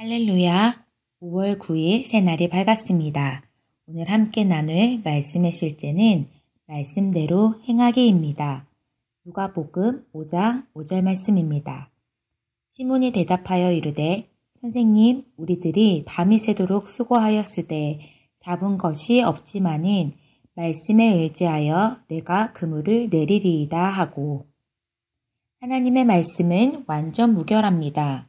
할렐루야! 5월 9일 새날이 밝았습니다. 오늘 함께 나눌 말씀의 실제는 말씀대로 행하기입니다. 누가복음 5장 5절 말씀입니다. 시몬이 대답하여 이르되 선생님, 우리들이 밤이 새도록 수고하였으되 잡은 것이 없지만은 말씀에 의지하여 내가 그물을 내리리이다 하고. 하나님의 말씀은 완전 무결합니다.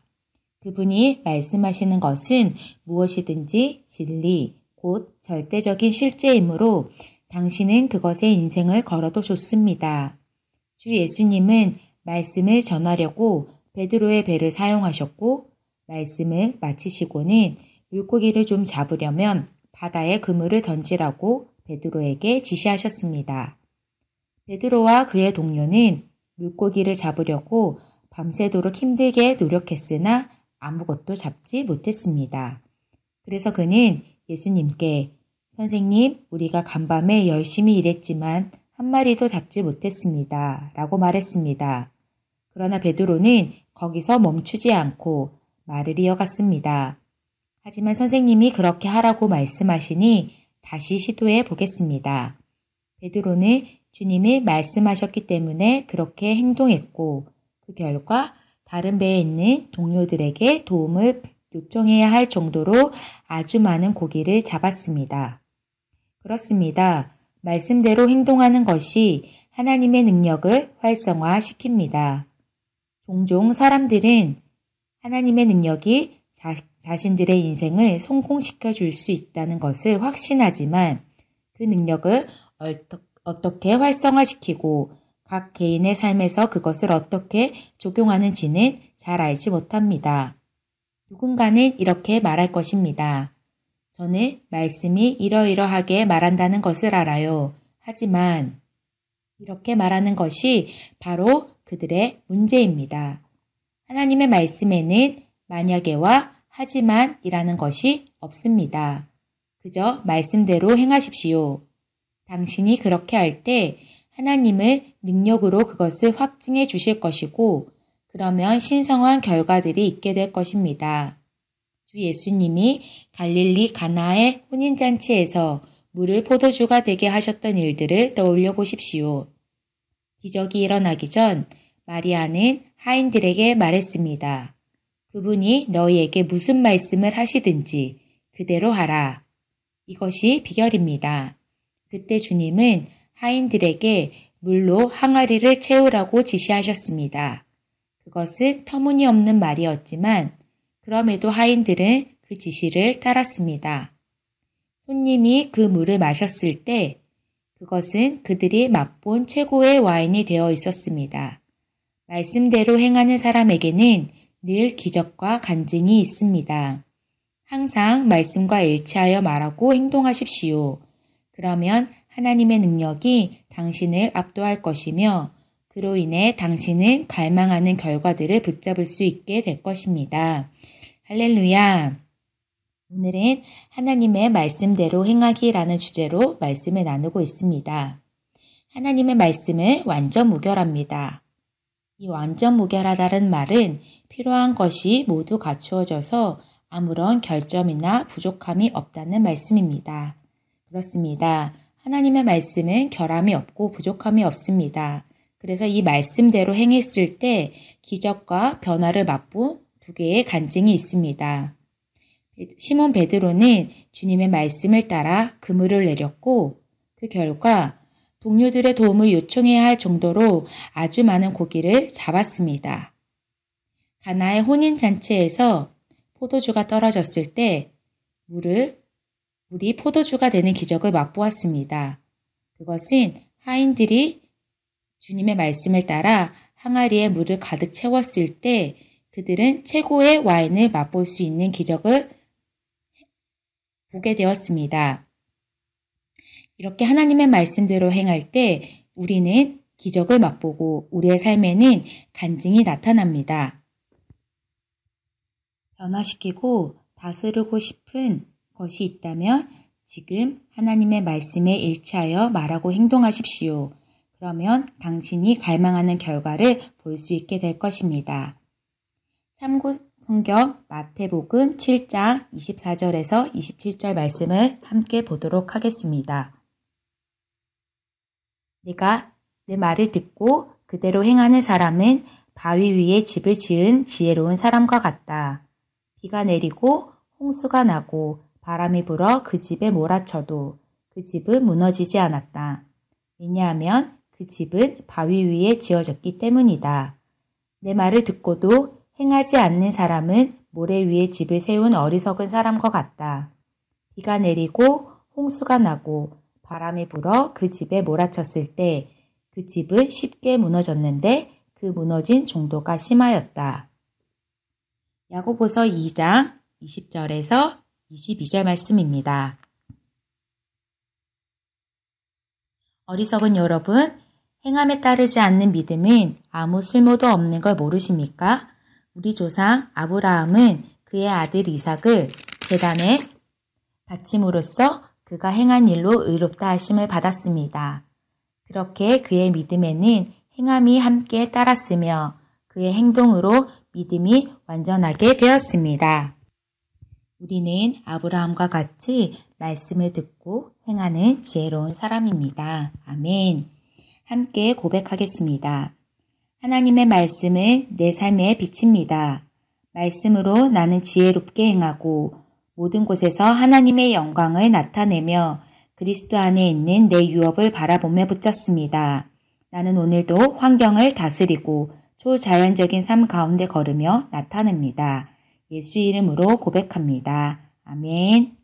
그분이 말씀하시는 것은 무엇이든지 진리, 곧 절대적인 실제이므로 당신은 그것에 인생을 걸어도 좋습니다. 주 예수님은 말씀을 전하려고 베드로의 배를 사용하셨고 말씀을 마치시고는 물고기를 좀 잡으려면 바다에 그물을 던지라고 베드로에게 지시하셨습니다. 베드로와 그의 동료는 물고기를 잡으려고 밤새도록 힘들게 노력했으나 아무것도 잡지 못했습니다. 그래서 그는 예수님께 선생님, 우리가 간밤에 열심히 일했지만 한 마리도 잡지 못했습니다. 라고 말했습니다. 그러나 베드로는 거기서 멈추지 않고 말을 이어갔습니다. 하지만 선생님이 그렇게 하라고 말씀하시니 다시 시도해 보겠습니다. 베드로는 주님이 말씀하셨기 때문에 그렇게 행동했고 그 결과 다른 배에 있는 동료들에게 도움을 요청해야 할 정도로 아주 많은 고기를 잡았습니다. 그렇습니다. 말씀대로 행동하는 것이 하나님의 능력을 활성화시킵니다. 종종 사람들은 하나님의 능력이 자신들의 인생을 성공시켜 줄 수 있다는 것을 확신하지만 그 능력을 어떻게 활성화시키고 각 개인의 삶에서 그것을 어떻게 적용하는지는 잘 알지 못합니다. 누군가는 이렇게 말할 것입니다. 저는 말씀이 이러이러하게 말한다는 것을 알아요. 하지만 이렇게 말하는 것이 바로 그들의 문제입니다. 하나님의 말씀에는 만약에와 하지만이라는 것이 없습니다. 그저 말씀대로 행하십시오. 당신이 그렇게 할 때 하나님은 능력으로 그것을 확증해 주실 것이고 그러면 신성한 결과들이 있게 될 것입니다. 주 예수님이 갈릴리 가나의 혼인잔치에서 물을 포도주가 되게 하셨던 일들을 떠올려 보십시오. 기적이 일어나기 전 마리아는 하인들에게 말했습니다. 그분이 너희에게 무슨 말씀을 하시든지 그대로 하라. 이것이 비결입니다. 그때 주님은 하인들에게 물로 항아리를 채우라고 지시하셨습니다. 그것은 터무니없는 말이었지만 그럼에도 하인들은 그 지시를 따랐습니다. 손님이 그 물을 마셨을 때 그것은 그들이 맛본 최고의 와인이 되어 있었습니다. 말씀대로 행하는 사람에게는 늘 기적과 간증이 있습니다. 항상 말씀과 일치하여 말하고 행동하십시오. 그러면 하나님의 능력이 당신을 압도할 것이며 그로 인해 당신은 갈망하는 결과들을 붙잡을 수 있게 될 것입니다. 할렐루야! 오늘은 하나님의 말씀대로 행하기라는 주제로 말씀을 나누고 있습니다. 하나님의 말씀은 완전 무결합니다. 이 완전 무결하다는 말은 필요한 것이 모두 갖추어져서 아무런 결점이나 부족함이 없다는 말씀입니다. 그렇습니다. 하나님의 말씀은 결함이 없고 부족함이 없습니다. 그래서 이 말씀대로 행했을 때 기적과 변화를 맛본 두 개의 간증이 있습니다. 시몬 베드로는 주님의 말씀을 따라 그물을 내렸고 그 결과 동료들의 도움을 요청해야 할 정도로 아주 많은 고기를 잡았습니다. 가나의 혼인잔치에서 포도주가 떨어졌을 때 물이 포도주가 되는 기적을 맛보았습니다. 그것은 하인들이 주님의 말씀을 따라 항아리에 물을 가득 채웠을 때 그들은 최고의 와인을 맛볼 수 있는 기적을 보게 되었습니다. 이렇게 하나님의 말씀대로 행할 때 우리는 기적을 맛보고 우리의 삶에는 간증이 나타납니다. 변화시키고 다스리고 싶은 것이 있다면 지금 하나님의 말씀에 일치하여 말하고 행동하십시오. 그러면 당신이 갈망하는 결과를 볼 수 있게 될 것입니다. 성경 마태복음 7장 24절에서 27절 말씀을 함께 보도록 하겠습니다. 내가 내 말을 듣고 그대로 행하는 사람은 바위 위에 집을 지은 지혜로운 사람과 같다. 비가 내리고 홍수가 나고 바람이 불어 그 집에 몰아쳐도 그 집은 무너지지 않았다. 왜냐하면 그 집은 바위 위에 지어졌기 때문이다. 내 말을 듣고도 행하지 않는 사람은 모래 위에 집을 세운 어리석은 사람과 같다. 비가 내리고 홍수가 나고 바람이 불어 그 집에 몰아쳤을 때 그 집은 쉽게 무너졌는데 그 무너진 정도가 심하였다. 야고보서 2장 20절에서 22절 말씀입니다. 어리석은 여러분, 행함에 따르지 않는 믿음은 아무 쓸모도 없는 걸 모르십니까? 우리 조상 아브라함은 그의 아들 이삭을 제단에 바침으로써 그가 행한 일로 의롭다 하심을 받았습니다. 그렇게 그의 믿음에는 행함이 함께 따랐으며 그의 행동으로 믿음이 완전하게 되었습니다. 우리는 아브라함과 같이 말씀을 듣고 행하는 지혜로운 사람입니다. 아멘. 함께 고백하겠습니다. 하나님의 말씀은 내 삶의 빛입니다. 말씀으로 나는 지혜롭게 행하고 모든 곳에서 하나님의 영광을 나타내며 그리스도 안에 있는 내 유업을 바라보며 붙잡습니다. 나는 오늘도 환경을 다스리고 초자연적인 삶 가운데 걸으며 나타냅니다. 예수 이름으로 고백합니다. 아멘.